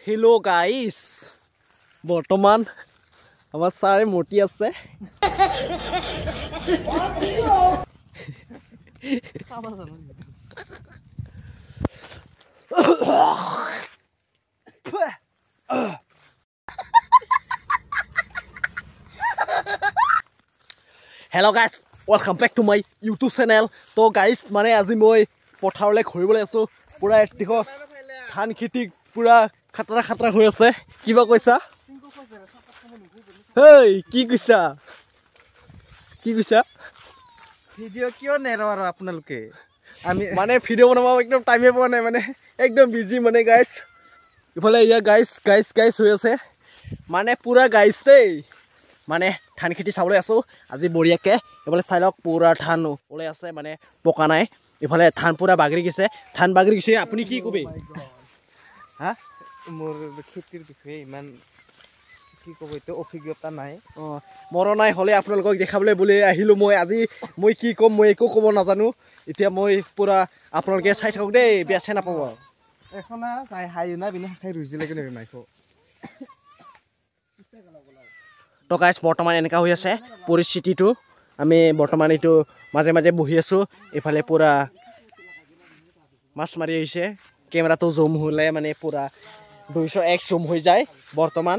hello guys बर्तमान আমার সারে মোটি আছে hello guys welcome back to my YouTube channel तो गाइस माने আজি মই পথাৰলৈ ঘূৰিবলৈ আছো পুৰা দেখো ধান খেতি পুৰা খাতৰা খাতৰা হৈ আছে কিবা কৈছা হেই কি কৈছা ভিডিও কিয় নেৰো আৰু আপোনালোকে আমি মানে ভিডিও বনাব একদম টাইমে পোৱা নাই মানে একদম বিজি মানে গাইস ইফালে ইয়া গাইস হৈ আছে মানে পুৰা গাইস দেই মানে ধান খেতি চাবলৈ আছো আজি বঢ়িয়াকে ইফালে চাই লওক পুৰা ধান ওলাই আছে মানে পকা নাই ইফালে ধান পুৰা বাগৰি গৈছে আপুনি কি কবি হা মোৰ খেতিৰ বিষয়ে ইমান কি ক'ব এইটো অভিজ্ঞতা নাই মৰো নাই হলে আপোনালোকক দেখাবলৈ বুলি আহিলো মই আজি মই কি কম মই একো ক'ব নাজানো এতিয়া মই পুৰা আপোনালোকে চাই থাকক দেই বেয়া চাই নাপাব এখন চাই হাই না বিনা খাই ৰুজিলে কেনে নাইকো তো গাইস বৰ্তমান এনেকা হৈ আছে পৰিস্থিতিটো আমি বৰ্তমান এইটো মাজে মাজে বহি আছো ইফালে পুৰা মাছ মাৰি আহিছে কেমেৰাটো জুম হ'লে মানে পুৰা 201 জুম হৈ যায় বৰ্তমান